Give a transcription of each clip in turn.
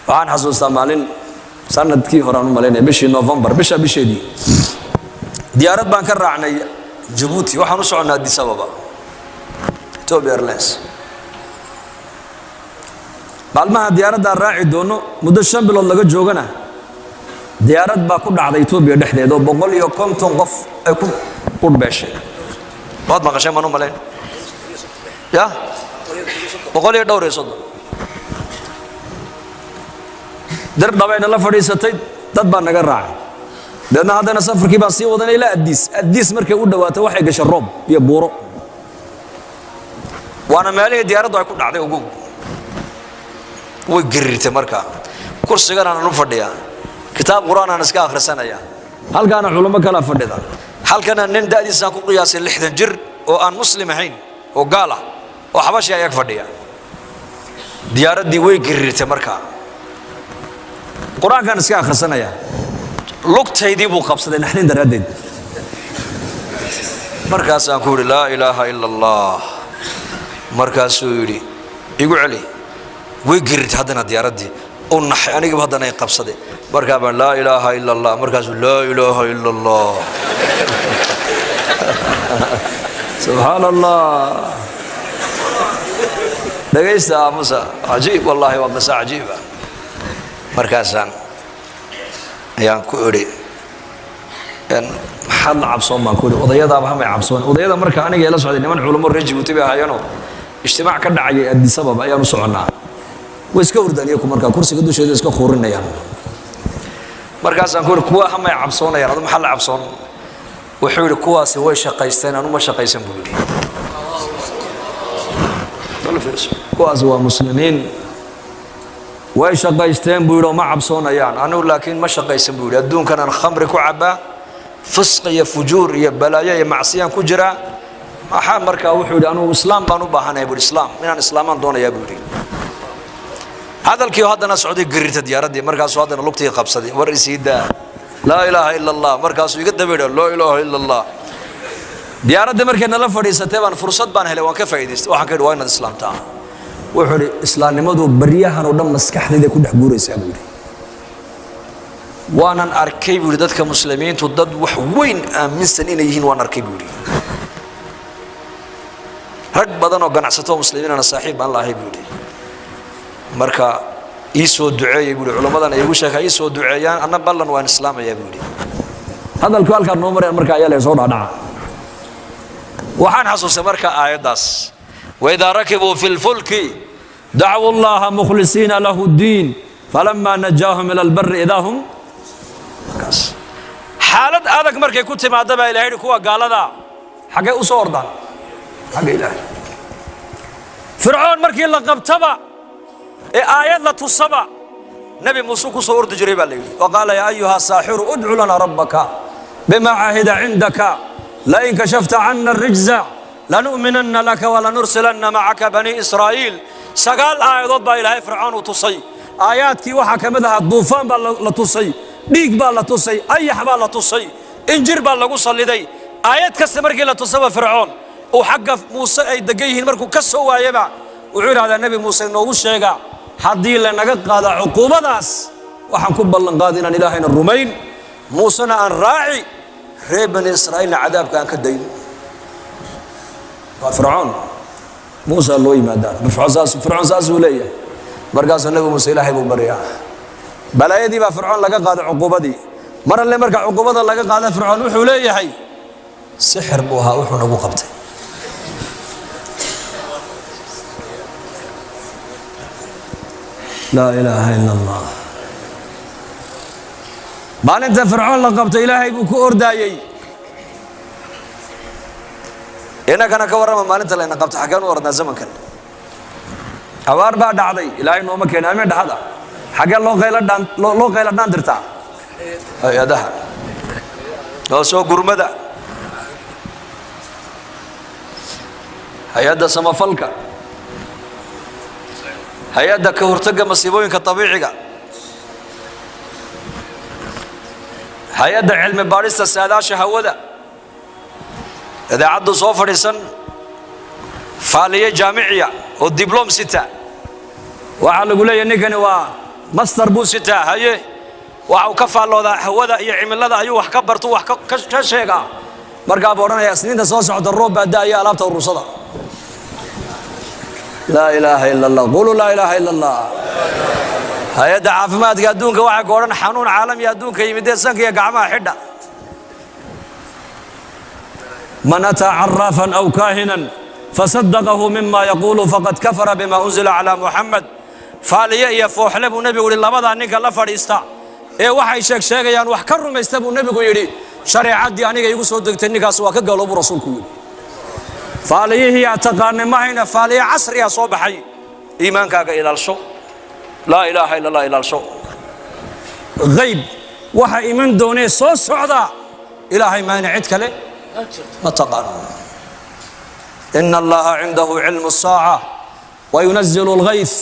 waxaan xasuustaa maalin sanadkii hore aan u malaynay bishii November bisheedii diyaarad baan ka raacnay Djibouti waxaan u soconaa Addis Ababa Ethiopia Airlines maalmaha diyaaradda raaci doono muddo 5 bilood laga joogana diyaarad baa ku dhacday Ethiopia dhexdeeda oo 150 qof ay ku qurbeeshay baad maqashay ma malayn ya 100 dar dhabayna la fadhiisatay dad baa naga raacay dadna hadana safarkii baa sii wadanay ilaa Addis markay u dhawaato waxay gashay roob iyo buuro waana meelihii diyaaraddu ay ku dhacday ugu way girirtay markaa kursigan aan u fadhiyaa kitaab quraan aan iska akhrisanaya halkaana culimo kala fadhida halkana nin daadiisa ku qiyaasay 60 jir oo aan muslim ahayn oo gaal ah oo xabashi ayag fadhiya diyaaradii way girirtay markaa quraan kan iska akhrisanaya lugtaydii buu qabsaday naxdin daraadeed markaas aan ku la ilaaha illa allah markaas uu yiri igu cali way girirtay hadana diyaaradii oo naxay aniga hadana ay qabsaday markaa baan la ilaaha illa allah markaas la ilaaha illa allah subhanallah dhageysta musa ajiib wallahi waa masa ajiiba markaasaan ayaan ku iri maxaad la cabsoon baan ku iri odayadaaba hamay cabsoon odayada marka aniga ila socday niman culimo reer Djibouti bay ahaayeen ijtimaac ka dhacay Addis Ababa ayaan u soconaa way iska hurdaniyo markaa kursiga dusheeda iska khoorinayaan markaasaan ku iri kuwa hamay cabsoonayaan adoo maxaa la cabsoon wuxuu iri kuwaasi way shaqaysteen anu ma shaqaysan buu iri kuwaasi waa muslimiin way shaqaysteen buu iri ma cabsoonayaan anu laakiin ma shaqaysan buu iri adduunkan aan khamri ku cabaa fisq iyo fujuur iyo balaayo iyo macsiyan ku jira waxa markaa wuxuu iri anu islaam baan u baahanahay buu islaam inaan islaamaan doonayaa buu iri hadalkii hadana Saudi girirta diyaaradii markaas hadana lugtii qabsaday war isiida la ilaaha illa allah markaas iga dabeeyo la ilaaha illa allah diyaaradda markay nala fadhiisatay baan fursad baan helay waan ka faa'iideystay waxaan ka dhawaa inaad islaamta wuxuu iri islaamnimadu bariyahan oo dhan maskaxdayda ku dhex guuraysaa buu iri waanan arkay buu dadka muslimiintu dad wax weyn aaminsan inay yihiin waan arkay buu iri rag badan oo ganacsato muslimiin ana saaxiib aan laahay buu iri marka iisoo duceeyay buu culamadan ay ugu sheekay iisoo duceeyaan anna ballan waan islaamaya buu iri hadalku halka noo mareen marka ayaa la soo dhaadhaca waxaan xasuustay marka aayadaas وإذا ركبوا في الفلك دعوا الله مخلصين له الدين فلما نجاهم إلى البر إذا هم حالة هذاك مركي كنت مع دبا إلهي كوا قال هذا حاجة أصور ده حاجة إلهي فرعون مركي لقب تبع آيات لا تصبع نبي موسى صور تجربة لي وقال يا أيها الساحر ادع لنا ربك بما عهد عندك لئن كشفت عنا الرجز لنؤمنن لك ولنرسلن معك بني إسرائيل سقال آيات با إلهي فرعون وتصي آياتك وحا كمدها الضوفان با لتصي ديك با لتصي أيح با لتصي إنجر با لقصة لدي آيات كستمركي لتصوى فرعون وحق موسى أي دقيه المركو كسوا ويبع وعير هذا النبي موسى إنه وشيقا حدي لنا قاد عقوبة ناس وحن كبال قادنا إلهينا الرومين موسى أن راعي ريب بني إسرائيل عذاب كان كدين فرعون موسى الله يمدار فرعون ساس وليه مرقاس النبي موسى إلهي ببريا بلا يدي با فرعون لقى قاد عقوبة دي مرة اللي مرقع عقوبة لقى قاد فرعون وحو ليه حي سحر بوها وحو نبو قبته لا إله إلا الله ما أنت فرعون لقبت إلهي بكو أردايي هنا كان كورما ما أنت لأن قبت حكان وردنا زمن كان أوار بعد عضي إلهي نوما كان أمين هذا حكان لو غير دان درتا يا ده لو سو غرمدا هيدا سما فلكا هيدا كهرتجا مصيبوين كطبيعية هيدا علم باريس السادة شهودا إذا عدوا صوفر سن فعالية جامعية والدبلوم 6 وعلى قولي إني كانوا master buu sitaa haye waxa uu ka faalloodaa hawada iyo cimilada ayuu wax ka barto wax ka sheegaa markaa buu odhanayaa isniinta soo socda roob baa da'aya alaabta urursada laa ilaaha ila allah qulu laa ilaaha ila allah hay-adda caafimaadka adduunka waxay ku odhan xanuun caalami adduunka yimidee sanka iyo gacmaha xidha man ataa caraafan aw kaahinan fasadaqahu mima yaquulu faqad kafara bima unzila calaa muxamed faaliye iyo fooxle buu nebigu yidhi labadaa ninka la fadhiista ee waxay sheegayaan wax ka rumaysta buu nebigu yidhi shareecaddii aniga igu soo degtay ninkaas waa ka gaaloobu rasuulku yidhi faaliyihii aad taqaanay mahayna faaliye casriyaa soo baxay iimaankaaga ilaalsho laa ilaaha ila allah ilaalsho hayb waxa iman doonee soo socda ilaahay maayna cid kale ma taqaano ina allaha cindahu cilmu الsaaca wayunazilu اlghayth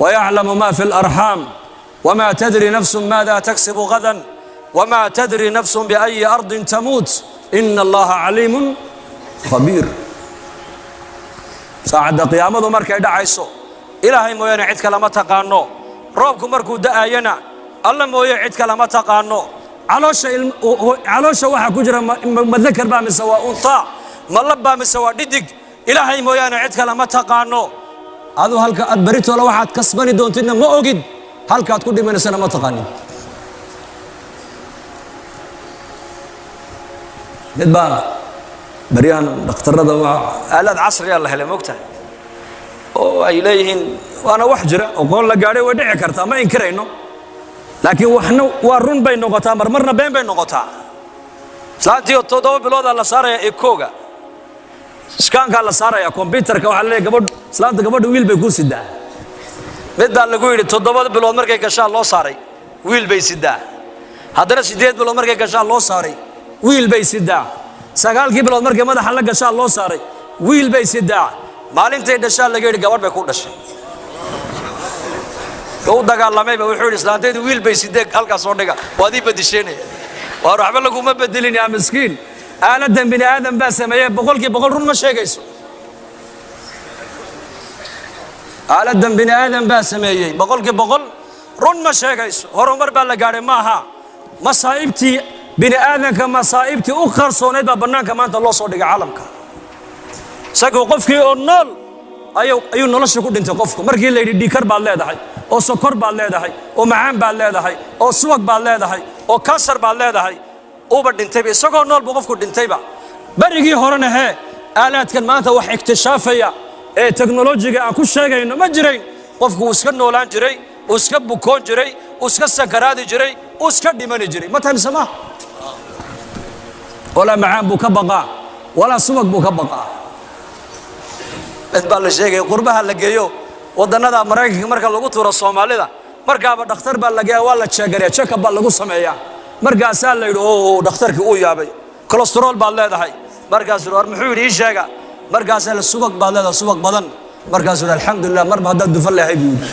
ويعلم ما في الأرحام وما تدري نفس ماذا تكسب غدا وما تدري نفس بأي أرض تموت إن الله عليم خبير ساعد قيامته مركي دعيسو إلهي مويانا عدك لما تقانو روبكم مركو دعاينا الله مويا عدك لما تقانو علوشة واحد كجرة مذكر بام سواء أنطاع ملب بام سواء ديدك إلهي مويانا عدك لما تقانو aduu halka aad baritoola waxaad kasbani doontidna ma ogid halkaad ku dhimanaysana ma taqaanin mid baa baryahan dhakhtarada aalaad casriya la helay moogtahay oo ay leeyihiin waana wax jira oqoon la gaadhay way dhici kartaa ma inkirayno laakiin waxna waa run bay noqotaa marmarna been bay noqotaa islaantii 7 bilooda la saaraya ekooga iskaanka la saaraya computerka waxa la gabadh islaanta gabadh wiil bay ku sidaa mid baa lagu yiri 7 bilood markay gashaa loo saaray wiil bay sidaa haddana 8 bilood markay gashaa loo saaray wiil bay sidaa 9 bilood markay madaxa la gashaa loo saaray wiil bay sidaa maalintay dhashaa laga yiri gabadh bay ku dhashay oo dagaalamay baa wuxuu yiri islaantaydu wiil bay sidee halka soo dhiga waadi badisheynay waa waxba lagu ma bedelin yaa miskiin aaladan bini aadam baa sameeyay boqolkiiba run ma sheegayso aaladan bini aadam baa sameeyay boqolkiiba run ma sheegayso horumar baa la gaaray maaha masaa'ibtii bini aadamka masaa'ibtii u qarsooneed baa banaanka maanta loo soo dhigay caalamka sagoo qofkii oo nool ayuu nolosha ku dhintay qofku markii la yidhi dhiikar baad leedahay oo sokor baad leedahay oo macaan baad leedahay oo subag baad leedahay oo kansar baad leedahay uba dhintayba isagoo nool buu qofku dhintayba barigii horena hee aalaadkan maanta wax iktishaafaya ee teknolojiga aan ku sheegayno ma jirayn qofku uu iska noolaan jiray uu iska bukoon jiray uu iska sakaraadi jiray uu iska dhimani jiray ma tahay sama wala macaan buu ka baqaa wala subag buu ka baqaa baa la sheegay qurbaha la geeyo wadannada Mareykanka marka lagu tuuro Soomaalida markaaba dhakhtar baa la geeyaa waa la check-gareeyaa check-up baa lagu sameeyaa markaasaa la yidhi oo dhakhtarkii uu yaabay kolestarool baad leedahay markaasuu war muxuu yidhi ii sheega markaasaa la subag baad leedahay subag badan markaasuu yidhi alxamdulilah marba haddaad dufan leehay buu yidhi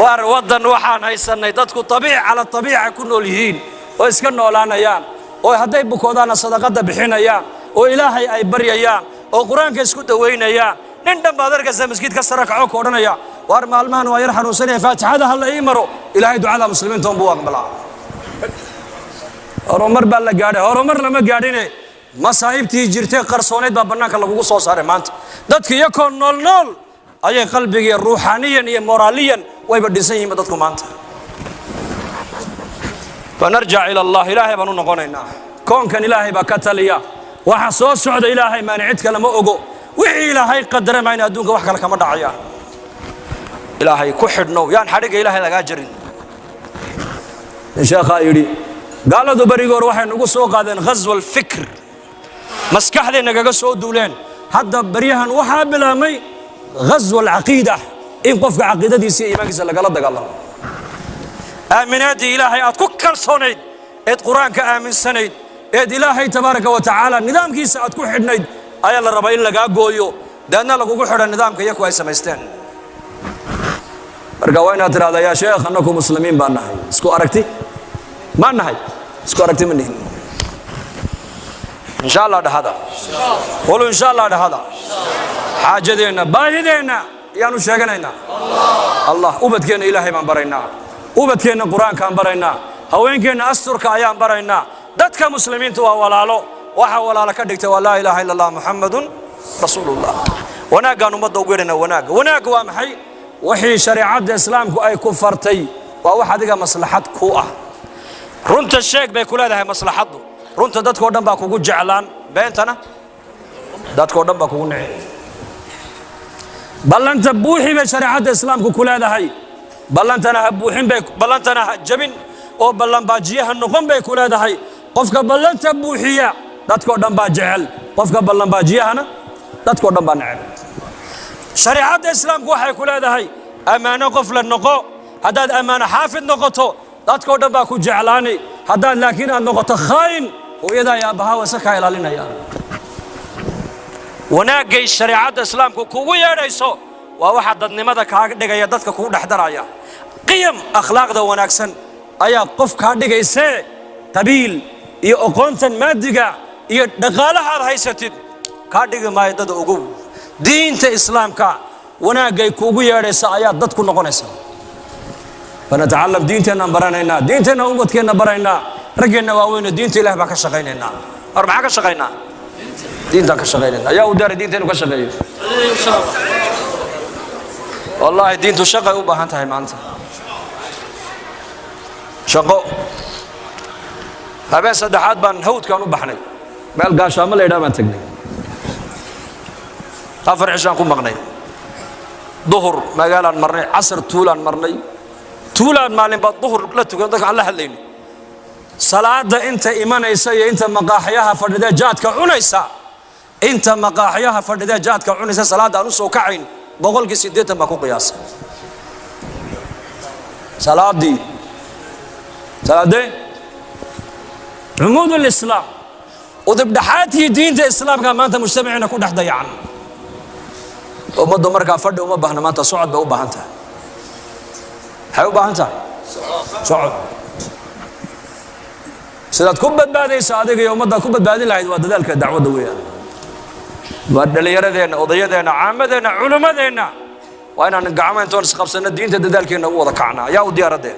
war waddan waxaan haysanay dadku tabiic cala tabiica ku nool yihiin oo iska noolaanayaan oo hadday bukoodaana sadaqada bixinayaan oo ilaahay ay baryayaan oo quraanka isku daweynayaan nin dhan baad arkaysaa masjidka sare kaco ku odhanaya war maalmahan waa yar xanuunsanaya faatixada hal ii maro ilaahay ducada muslimiinta buu aqbalaa horumar baa la gaadhay horumar lama gaadhine masaa'ibtii jirtay qarsooneed baa banaanka lagu soo saaray maanta dadka iyakoo nool ayay qalbiga ruuxaaniyan iyo moraaliyan wayba dhisan yihiin dadku maanta fanarja ila allah ilaahay baan u noqonaynaa koonkan ilaahay baa ka taliya waxa soo socda ilaahay maanicid kale ma ogo wixii ilaahay qadaray ma in adduunka wax kale kama dhacayaan ilaahay ku xidhno yaan xariga ilaahay laga jarin sheekha yiri gaaladu barigoor waxay nagu soo qaadeen ghazwal fikr maskaxdeena kaga soo duuleen hadda bariyahan waxa bilaamay ghazwal aqiidah in qofka aqiidadiisa iyo iimaankiisa lagala dagaalamo aaminaadi ilaahay aad ku kalsoonayd ee quraanka aaminsanayd ee ilaahay tabaaraka wa taala nidaamkiisa aad ku xidhnayd ayaa la rabaa in laga gooyo dadna lagu xidhan nidaamka iyagu ay sameysteen marka waa inaad tiraahdaa yaa sheekh annagu muslimiin baan nahay isku aragti ma nahay isku aragti ma nihin insha Allah dhahada qolo insha Allah dhahada xaajadeena baahideena yaanu sheeganaynaa الله ubadkeena ilaahay baan baraynaa ubadkeena quraankaan baraynaa haweenkeena asturka ayaan baraynaa dadka muslimiintu waa walaalo waxa walaalo ka dhigtay waa laa ilaaha illa allah muhammadun rasuulullah wanaagaan umada ugu yeerina wanaag waa maxay wixii shariicada islaamku ay ku fartay waa wax adiga maslaxad ku ah runta sheeg bay ku leedahay maslaxadu runta dadkoo dhan baa kugu jeclaan beentana dadkoo dhan baa kugu nicay ballanta buuxi bay shariicada islaamku ku leedahay ballantana ha buuxin bay ballantana ha jabin oo ballan baajiyaha noqon bay ku leedahay qofka ballanta buuxiya dadkoo dhan baa jecel qofka ballan baajiyahana dadkoo dhan baa neceb shariicada islaamku waxay ku leedahay amaano qof la noqo haddaad amaano xaafid noqoto dadkoo dhan baa ku jeclaani haddaad laakiin aad noqoto khaayin hooyada iyo aabbaha wasa kaa ilaalinayaan wanaagay shariicada islaamku kugu yeedhayso waa waxa dadnimada kaaga dhigaya dadka kugu dhexdaraya qiyam akhlaaqda wanaagsan ayaa qof kaa dhigaysee qabiil iyo aqoontan maadiga iyo dhaqaalaha aad haysatid kaa dhigi maayo dad ugu diinta islaamka wanaagay kugu yeedhaysa ayaa dad ku noqonaysa فنتعلم دينتنا برانينا دينتنا أمتنا برانينا رجعنا وين دينتي له بك شقينا أربعة كشقينا دينتك كشقينا يا ودار دينتنا كشقينا والله دين تشقى وبها أنت هاي ما أنت شقو هذا صدحات بان هود كانوا بحني بلقى شامل إذا ما تقني أفر عشان كم مغني ظهر مقالا مرني عصر طولا مرني tuulaan maalin baad duhur la tukan dadka alla hadlayni salaada inta imanaysa iyo inta maqaaxiyaha fadhida jaadka cunaysa inta maqaaxiyaha fadhida jaadka cunaysa salaada aan u soo kacayn 80% baa ku qiyaasay salaadii عمود الإسلام ودبدحاتي دين الإسلام كان ما أنت مجتمعنا كل حدا يعني وما دمر كان فرد وما بهنا ما أنت صعد بأو بهنتها حيو بهنتها صعد سيدات كبت بعدي صادق يوم مدة كبت بعدي لا يدوى ذلك الدعوة دوية ودل يردين وضيدين عامدين علمدين وأنا نقعمين تونس 5 سنة دين تدلك إنه وضع كعنا يا ودي يردين